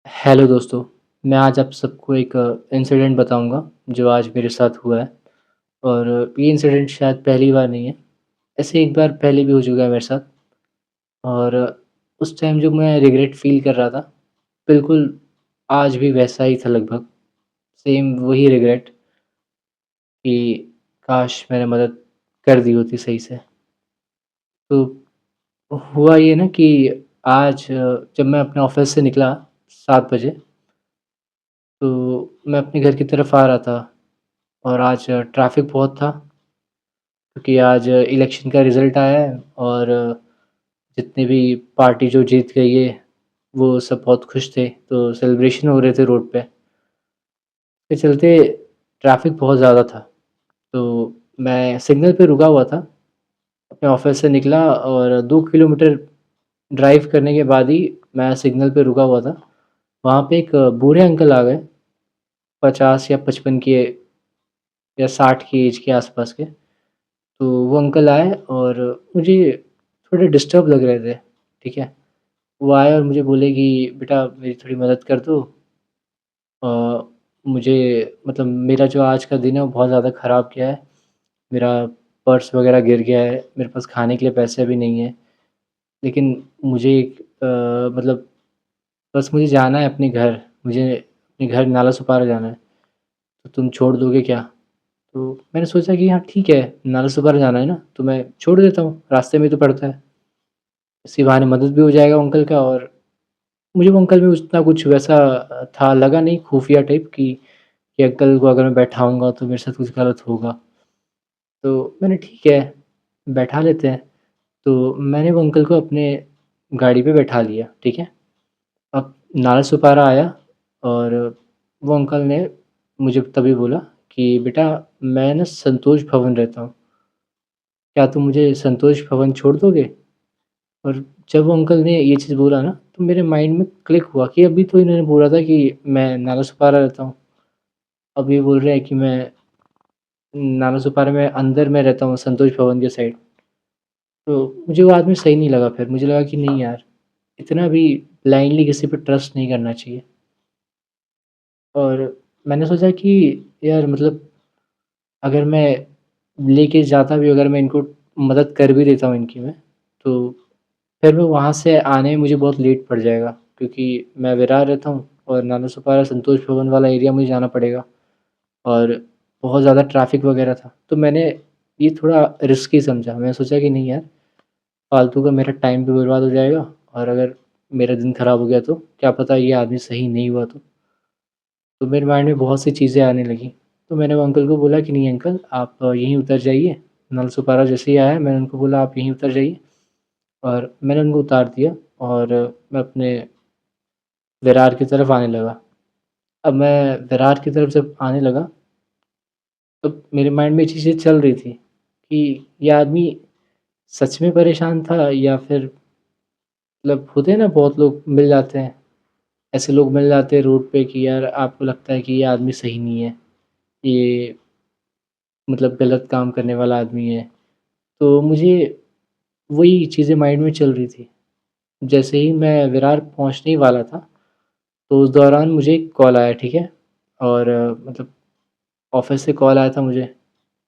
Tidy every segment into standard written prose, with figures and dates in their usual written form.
Hello दोस्तों, मैं आज आप सबको एक इंसिडेंट बताऊँगा जो आज मेरे साथ हुआ है और ये इंसिडेंट शायद पहली बार नहीं है, ऐसे एक बार पहले भी हो चुका है मेरे साथ और उस टाइम जो मैं रिग्रेट फ़ील कर रहा था, बिल्कुल आज भी वैसा ही था लगभग, सेम वही रिग्रेट कि काश मैंने मदद कर दी होती सही से। तो हुआ ये ना कि आज जब मैं अपने ऑफ़िस से निकला 7 बजे, तो मैं अपने घर की तरफ आ रहा था और आज ट्रैफ़िक बहुत था क्योंकि आज इलेक्शन का रिज़ल्ट आया है और जितने भी पार्टी जो जीत गई है, वो सब बहुत खुश थे, तो सेलिब्रेशन हो रहे थे रोड पे। इसके चलते ट्रैफ़िक बहुत ज़्यादा था, तो मैं सिग्नल पे रुका हुआ था, अपने ऑफ़िस से निकला और 2 किलोमीटर ड्राइव करने के बाद ही मैं सिग्नल पे रुका हुआ था। वहाँ पे एक बूढ़े अंकल आ गए, 50 या 55 के या 60 की ऐज के आस-पास के। तो वो अंकल आए और मुझे थोड़े डिस्टर्ब लग रहे थे, ठीक है? वो आए और मुझे बोले कि बेटा मेरी थोड़ी मदद कर दो। अ, मुझे मतलब मेरा जो आज का दिन है वो बहुत ज़्यादा ख़राब गया है। मेरा पर्स वग़ैरह गिर गया है, मेरे पास खाने के लिए पैसे भी नहीं हैं। लेकिन मुझे एक मतलब बस मुझे जाना है अपने घर, मुझे अपने घर नाला सुपारा जाना है, तो तुम छोड़ दोगे क्या? तो मैंने सोचा कि हाँ ठीक है, नाला सुपारा जाना है ना, तो मैं छोड़ देता हूँ, रास्ते में ही तो पड़ता है। इसी बहाने मदद भी हो जाएगा वो अंकल का और मुझे वो अंकल में उतना कुछ वैसा था लगा नहीं खुफिया टाइप कि अंकल को अगर मैं बैठाऊँगा तो मेरे साथ कुछ गलत होगा। तो मैंने ठीक है, बैठा लेते हैं। तो मैंने वो अंकल को अपने गाड़ी पे बैठा लिया, ठीक है? अब नाला सुपारा आया और वो अंकल ने मुझे तभी बोला कि बेटा मैं ना संतोष भवन रहता हूँ, क्या तुम मुझे संतोष भवन छोड़ दोगे? और जब वो अंकल ने ये चीज़ बोला ना, तो मेरे माइंड में क्लिक हुआ कि अभी तो इन्होंने बोला था कि मैं नालासोपारा रहता हूँ। अब ये बोल रहे हैं कि मैं नालासोपारा में अंदर में रहता हूँ, संतोष भवन के साइड। तो मुझे वो आदमी सही नहीं लगा फिर, मुझे लगा कि नहीं यार, इतना भी ब्लाइंडली किसी पे ट्रस्ट नहीं करना चाहिए। और मैंने सोचा कि यार मतलब अगर मैं लेके जाता भी अगर मैं इनको मदद कर भी देता हूँ इनकी मैं, तो फिर मैं वहाँ से आने में मुझे बहुत लेट पड़ जाएगा क्योंकि मैं विरार रहता हूँ और नालासोपारा संतोष भवन वाला एरिया मुझे जाना पड़ेगा और बहुत ज़्यादा ट्रैफ़िक वग़ैरह था। तो मैंने ये थोड़ा रिस्की समझा। मैंने सोचा कि नहीं यार, फालतू का मेरा टाइम भी बर्बाद हो जाएगा और अगर मेरा दिन ख़राब हो गया तो क्या पता ये आदमी सही नहीं हुआ तो। तो मेरे माइंड में बहुत सी चीज़ें आने लगीं। तो मैंने वो अंकल को बोला कि नहीं अंकल आप यहीं उतर जाइए। नालासोपारा जैसे ही आया मैंने उनको बोला आप यहीं उतर जाइए और मैंने उनको उतार दिया और मैं अपने विरार की तरफ आने लगा। अब मैं विरार की तरफ जब आने लगा, तब मेरे माइंड में ये चीज़ें चल रही थी कि ये आदमी सच में परेशान था या फिर मतलब होते हैं ना बहुत लोग मिल जाते हैं, ऐसे लोग मिल जाते हैं रोड पे कि यार आपको लगता है कि ये आदमी सही नहीं है, ये मतलब गलत काम करने वाला आदमी है। तो मुझे वही चीज़ें माइंड में चल रही थी। जैसे ही मैं विरार पहुँचने ही वाला था, तो उस दौरान मुझे एक कॉल आया, ठीक है? और मतलब ऑफ़िस से कॉल आया था मुझे,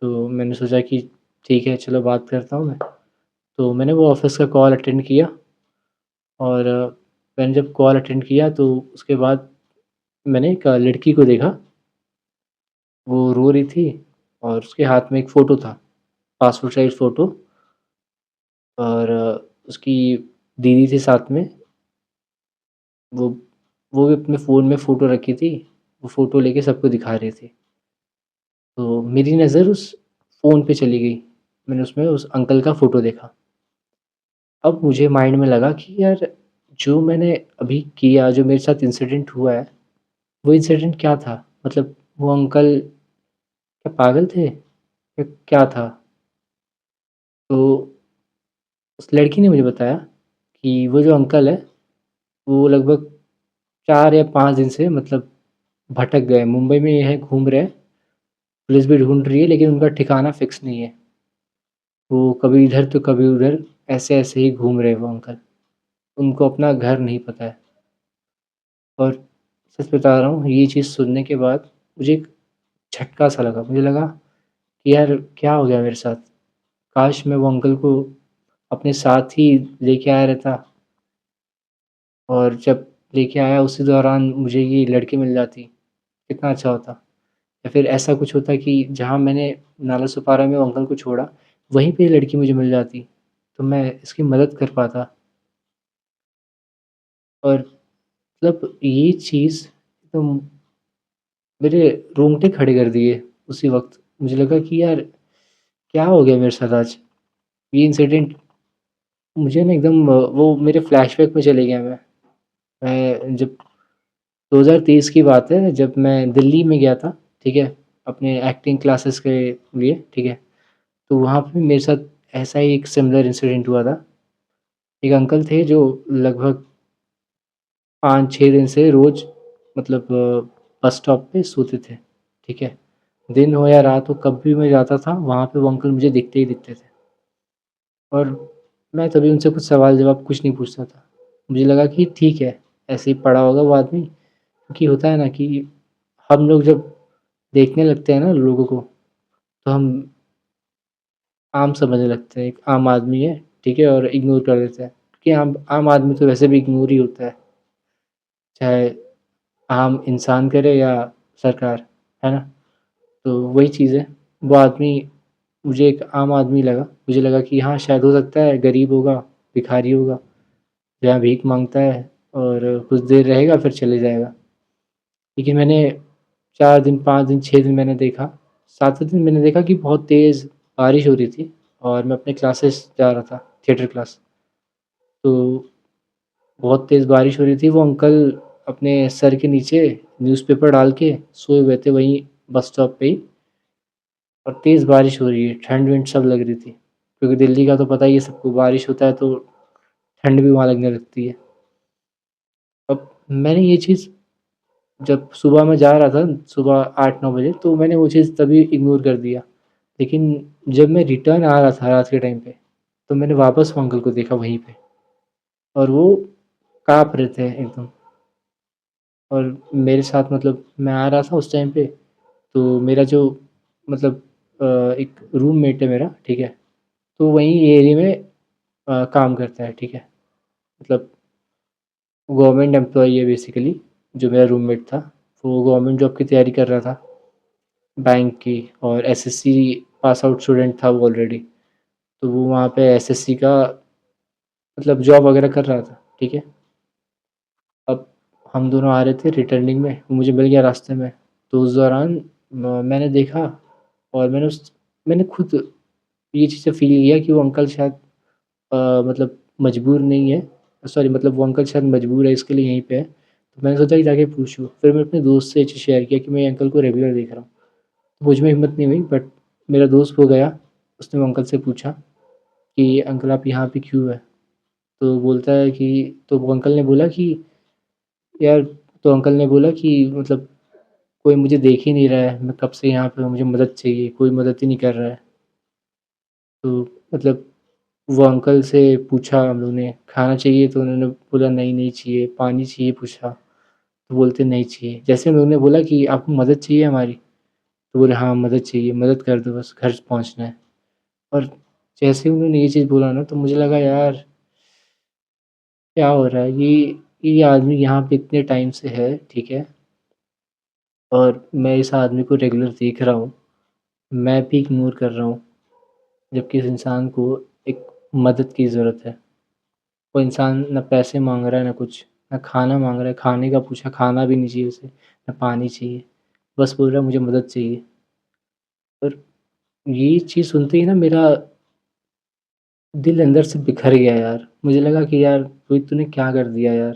तो मैंने सोचा कि ठीक है, चलो बात करता हूँ मैं। तो मैंने वो ऑफ़िस का कॉल अटेंड किया और मैंने जब कॉल अटेंड किया तो उसके बाद मैंने एक लड़की को देखा, वो रो रही थी और उसके हाथ में एक फ़ोटो था, पासपोर्ट साइज़ फ़ोटो और उसकी दीदी थी साथ में, वो वो भी अपने फ़ोन में फ़ोटो रखी थी, वो फ़ोटो लेके सबको दिखा रही थी। तो मेरी नज़र उस फ़ोन पे चली गई, मैंने उसमें उस अंकल का फ़ोटो देखा। अब मुझे माइंड में लगा कि यार जो मैंने अभी किया, जो मेरे साथ इंसिडेंट हुआ है, वो इंसिडेंट क्या था? मतलब वो अंकल क्या पागल थे या क्या था? तो उस लड़की ने मुझे बताया कि वो जो अंकल है, वो लगभग 4 या 5 दिन से मतलब भटक गए, मुंबई में ये है घूम रहे हैं, पुलिस भी ढूँढ रही है लेकिन उनका ठिकाना फ़िक्स नहीं है। वो कभी इधर तो कभी उधर, ऐसे-ऐसे ही घूम रहे हैं वो अंकल। उनको अपना घर नहीं पता है और सच बता रहा हूँ, ये चीज़ सुनने के बाद मुझे एक झटका-सा लगा। मुझे लगा कि यार क्या हो गया मेरे साथ? काश मैं वो अंकल को अपने साथ ही लेके आया रहता और जब लेके आया उसी दौरान मुझे ये लड़की मिल जाती, कितना अच्छा होता। या फिर ऐसा कुछ होता कि जहाँ मैंने नालासोपारा में वो अंकल को छोड़ा, वहीं पे ये लड़की मुझे मिल जाती, तो मैं इसकी मदद कर पाता। और मतलब ये चीज़ एकदम मेरे रोंगटे खड़े कर दिए उसी वक़्त। मुझे लगा कि यार क्या हो गया मेरे साथ आज? ये इंसिडेंट मुझे ना एकदम वो मेरे फ्लैशबैक में चले गया मैं। मैं जब 2023 की बात है जब मैं दिल्ली में गया था, ठीक है? अपने एक्टिंग क्लासेस के लिए, ठीक है? तो वहाँ पे मेरे साथ ऐसा ही एक सिमिलर इंसिडेंट हुआ था। एक अंकल थे जो लगभग 5-6 दिन से रोज़ मतलब बस स्टॉप पे सोते थे, ठीक है? दिन हो या रात हो कब भी मैं जाता था, वहाँ पे वो अंकल मुझे दिखते ही दिखते थे। और मैं तभी उनसे कुछ सवाल-जवाब कुछ नहीं पूछता था। मुझे लगा कि ठीक है, ऐसे ही पड़ा होगा वो आदमी, क्योंकि होता है ना कि हम लोग जब देखने लगते हैं ना लोगों को, तो हम आम समझने लगते हैं, एक आम आदमी है, ठीक है? और इग्नोर कर देते हैं, क्योंकि आम आम आदमी तो वैसे भी इग्नोर ही होता है, चाहे आम इंसान करे या सरकार, है ना? तो वही चीज़ है, वो आदमी मुझे एक आम आदमी लगा। मुझे लगा कि हाँ, शायद हो सकता है गरीब होगा, भिखारी होगा, जहाँ भीख माँगता है और कुछ देर रहेगा फिर चले जाएगा। लेकिन मैंने 4 दिन, 5 दिन, 6 दिन मैंने देखा, 7वें दिन मैंने देखा कि बहुत तेज़ बारिश हो रही थी और मैं अपने क्लासेस जा रहा था, थिएटर क्लास। तो बहुत तेज़ बारिश हो रही थी, वो अंकल अपने सर के नीचे न्यूज़पेपर डाल के सोए हुए थे वहीं बस स्टॉप पे ही और तेज़ बारिश हो रही है, ठंड-वंड सब लग रही थी। क्योंकि दिल्ली का तो पता ही है सबको, बारिश होता है तो ठंड भी वहाँ लगने लगती है। अब मैंने ये चीज़ जब सुबह मैं जा रहा था, सुबह 8-9 बजे, तो मैंने वो चीज़ तभी इग्नोर कर दिया। लेकिन जब मैं रिटर्न आ रहा था रात के टाइम पे, तो मैंने वापस वो अंकल को देखा वहीं पे और वो काँप रहे थे एकदम और मेरे साथ मतलब मैं आ रहा था उस टाइम पे, तो मेरा जो मतलब एक रूममेट है मेरा, ठीक है? तो वहीं एरिया में काम करता है, ठीक है? मतलब गवर्नमेंट एम्प्लॉयी है बेसिकली, जो मेरा रूममेट था। वो गवर्नमेंट जॉब की तैयारी कर रहा था, बैंक की और एसएससी पास आउट स्टूडेंट था वो ऑलरेडी। तो वो वहाँ पे एसएससी का मतलब जॉब वगैरह कर रहा था, ठीक है? अब हम दोनों आ रहे थे रिटर्निंग में, वो मुझे मिल गया रास्ते में। तो उस दौरान मैंने देखा और मैंने खुद ये चीज़ें फ़ील किया कि वो अंकल शायद मतलब मजबूर नहीं है, सॉरी मतलब वो अंकल शायद मजबूर है इसके लिए यहीं पे है। तो मैंने सोचा कि जाके पूछूँ। फिर मैं अपने दोस्त से ये चीज़ शेयर किया कि मैं ये अंकल को रेगुलर देख रहा हूँ। तो मुझ में हिम्मत नहीं हुई बट मेरा दोस्त वो गया, उसने वो अंकल से पूछा कि अंकल आप यहाँ पे क्यों हैं? तो बोलता है कि तो वो अंकल ने बोला कि यार तो अंकल ने बोला कि मतलब कोई मुझे देख ही नहीं रहा है, मैं कब से यहाँ पे हूँ, मुझे मदद चाहिए, कोई मदद ही नहीं कर रहा है। तो मतलब वो अंकल से पूछा हम लोग ने, खाना चाहिए? तो उन्होंने बोला नहीं, नहीं चाहिए। पानी चाहिए? पूछा, तो बोलते नहीं चाहिए। जैसे हम लोग ने बोला कि आपको मदद चाहिए हमारी? तो बोले हाँ, मदद चाहिए, मदद कर दो बस घर पहुँचना है। और जैसे ही उन्होंने ये चीज़ बोला ना तो मुझे लगा यार क्या हो रहा है? ये आदमी यहाँ पे इतने टाइम से है, ठीक है? और मैं इस आदमी को रेगुलर देख रहा हूँ, मैं भी इग्नोर कर रहा हूँ, जबकि इस इंसान को एक मदद की ज़रूरत है। वो इंसान ना पैसे माँग रहा है ना कुछ, ना खाना माँग रहा है, खाने का पूछा खाना भी नहीं चाहिए उसे, ना पानी चाहिए, बस बोल रहा है मुझे मदद चाहिए। और ये चीज़ सुनते ही ना मेरा दिल अंदर से बिखर गया यार। मुझे लगा कि यार रोहित तूने क्या कर दिया यार?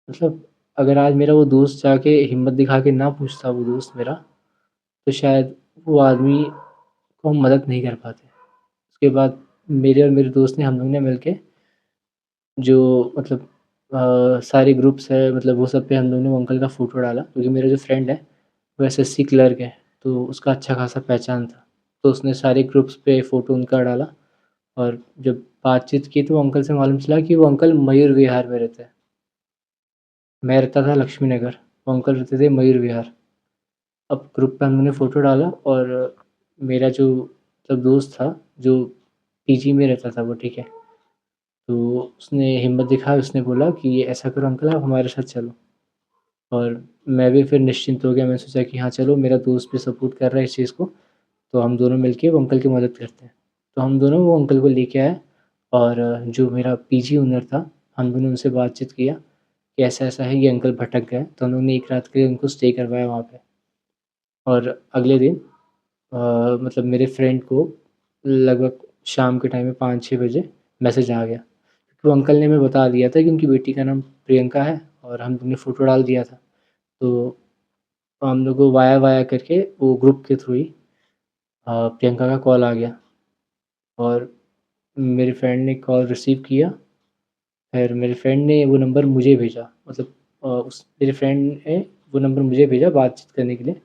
मतलब अगर आज मेरा वो दोस्त जाके हिम्मत दिखा के ना पूछता वो दोस्त मेरा, तो शायद वो आदमी को हम मदद नहीं कर पाते। उसके बाद मेरे और मेरे दोस्त ने हम लोग ने मिलके जो मतलब सारे ग्रुप्स है मतलब वो सब पे हम लोग ने वो अंकल का फ़ोटो डाला क्योंकि मेरा जो फ्रेंड है वो एसएससी क्लर्क है, तो उसका अच्छा खासा पहचान था। तो उसने सारे ग्रुप्स पे फ़ोटो उनका डाला और जब बातचीत की तो वो अंकल से मालूम चला कि वो अंकल मयूर विहार में रहते हैं। मैं रहता था लक्ष्मी नगर, वो अंकल रहते थे मयूर विहार। अब ग्रुप पे हम लोगों ने फ़ोटो डाला और मेरा जो मतलब दोस्त था, जो पीजी में रहता था वो, ठीक है? तो उसने हिम्मत दिखाई, उसने बोला कि ऐसा करो अंकल आप हमारे साथ चलो। और मैं भी फिर निश्चिंत हो गया, मैंने सोचा कि हाँ चलो, मेरा दोस्त भी सपोर्ट कर रहा है इस चीज़ को, तो हम दोनों मिलके वो अंकल की मदद करते हैं। तो हम दोनों वो अंकल को लेके आए और जो मेरा पीजी ओनर था, हम दोनों उनसे बातचीत किया कि ऐसा-ऐसा है, ये अंकल भटक गए। तो हम लोगों ने 1 रात के लिए उनको स्टे करवाया वहाँ पे। और अगले दिन मतलब मेरे फ्रेंड को लगभग शाम के टाइम में 5-6 बजे मैसेज आ गया। तो अंकल ने हमें बता दिया था कि उनकी बेटी का नाम प्रियंका है और हम लोग ने फ़ोटो डाल दिया था। तो हम लोग को वाया वाया करके वो ग्रुप के थ्रू ही प्रियंका का कॉल आ गया और मेरे फ्रेंड ने कॉल रिसीव किया। फिर मेरे फ्रेंड ने वो नंबर मुझे भेजा, मतलब उस मेरे फ्रेंड ने वो नंबर मुझे भेजा बातचीत करने के लिए।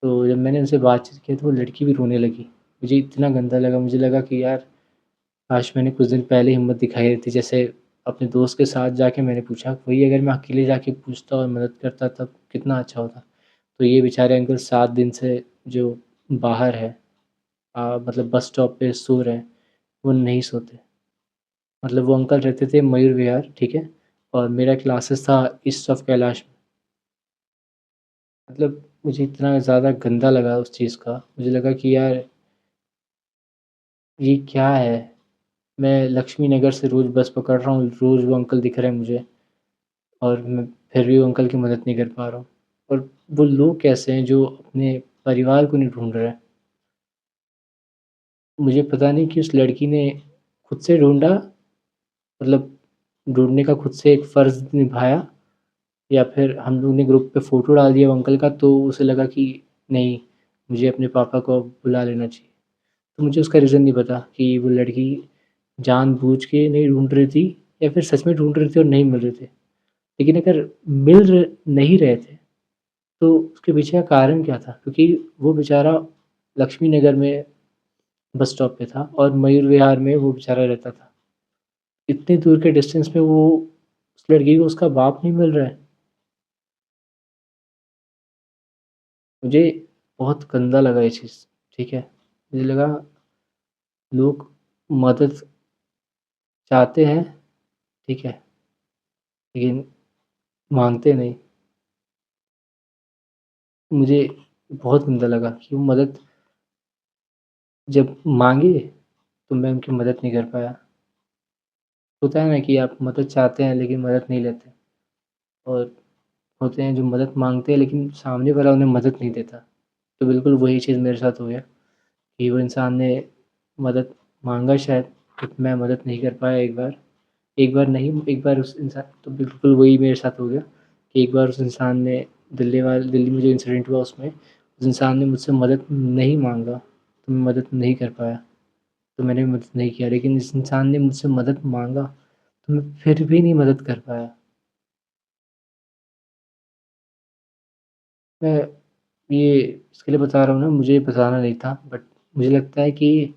तो जब मैंने उनसे बातचीत की तो वो लड़की भी रोने लगी। मुझे इतना गंदा लगा, मुझे लगा कि यार काश मैंने कुछ दिन पहले हिम्मत दिखाई रहती। जैसे अपने दोस्त के साथ जाके मैंने पूछा, वही अगर मैं अकेले जाके पूछता और मदद करता तब कितना अच्छा होता। तो ये बेचारे अंकल 7 दिन से जो बाहर है, मतलब बस स्टॉप पे सो रहे हैं, वो नहीं सोते। मतलब वो अंकल रहते थे मयूर विहार, ठीक है? और मेरा क्लासेस था ईस्ट ऑफ कैलाश में। मतलब मुझे इतना ज़्यादा गंदा लगा उस चीज़ का, मुझे लगा कि यार ये क्या है? मैं लक्ष्मी नगर से रोज़ बस पकड़ रहा हूँ, रोज़ वो अंकल दिख रहे हैं मुझे और मैं फिर भी वो अंकल की मदद नहीं कर पा रहा हूँ। और वो लोग कैसे हैं जो अपने परिवार को नहीं ढूँढ रहे हैं? मुझे पता नहीं कि उस लड़की ने खुद से ढूँढा, मतलब ढूँढने का खुद से एक फ़र्ज़ निभाया, या फिर हम लोग ने ग्रुप पे फ़ोटो डाल दिया वो अंकल का, तो उसे लगा कि नहीं, मुझे अपने पापा को अब बुला लेना चाहिए। तो मुझे उसका रीज़न नहीं पता कि वो लड़की जानबूझ के नहीं ढूँढ रही थी या फिर सच में ढूँढ रही थी और नहीं मिल रहे थे। लेकिन अगर मिल र नहीं रहे थे, तो उसके पीछे का कारण क्या था? क्योंकि वो बेचारा लक्ष्मी नगर में बस स्टॉप पे था और मयूर विहार में वो बेचारा रहता था। इतनी दूर के डिस्टेंस पे वो उस लड़की को उसका बाप नहीं मिल रहा है। मुझे बहुत गंदा लगा ये चीज़, ठीक है? मुझे लगा लोग मदद चाहते हैं, ठीक है? लेकिन माँगते नहीं। मुझे बहुत गंदा लगा कि वो मदद जब माँगे, तो मैं उनकी मदद नहीं कर पाया। होता है ना कि आप मदद चाहते हैं लेकिन मदद नहीं लेते, और होते हैं जो मदद माँगते हैं लेकिन सामने वाला उन्हें मदद नहीं देता। तो बिल्कुल वही चीज़ मेरे साथ हो गया कि वो इंसान ने मदद माँगा शायद, बट मैं मदद नहीं कर पाया एक बार। एक बार नहीं, एक बार उस इंसान तो बिल्कुल वही मेरे साथ हो गया कि एक बार उस इंसान ने दिल्ली में जो इंसिडेंट हुआ उसमें, उस इंसान ने मुझसे मदद नहीं माँगा, तो मैं मदद नहीं कर पाया। तो मैंने भी मदद नहीं किया, लेकिन इस इंसान ने मुझसे मदद माँगा, तो मैं फिर भी नहीं मदद कर पाया। मैं ये इसके लिए बता रहा हूँ ना, मुझे बताना नहीं था, बट मुझे लगता है कि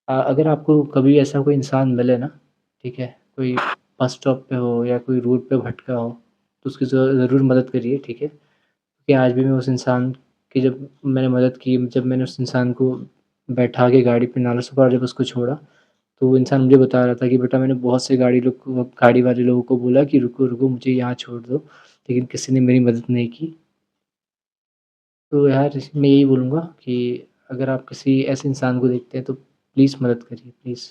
अगर आपको कभी ऐसा कोई इंसान मिले ना, ठीक है? कोई बस स्टॉप पे हो या कोई रोड पे भटका हो, तो उसकी ज़रूर मदद करिए, ठीक है? क्योंकि आज भी मैं उस इंसान की जब मैंने मदद की, जब मैंने उस इंसान को बैठा के गाड़ी पे नालासोपारा जब उसको छोड़ा, तो वो इंसान मुझे बता रहा था कि बेटा मैंने बहुत से गाड़ी वाले लोगों को बोला कि रुको, रुको मुझे यहाँ छोड़ दो, लेकिन किसी ने मेरी मदद नहीं की। तो यार मैं यही बोलूँगा कि अगर आप किसी ऐसे इंसान को देखते हैं तो प्लीज़ मदद करिए, प्लीज़।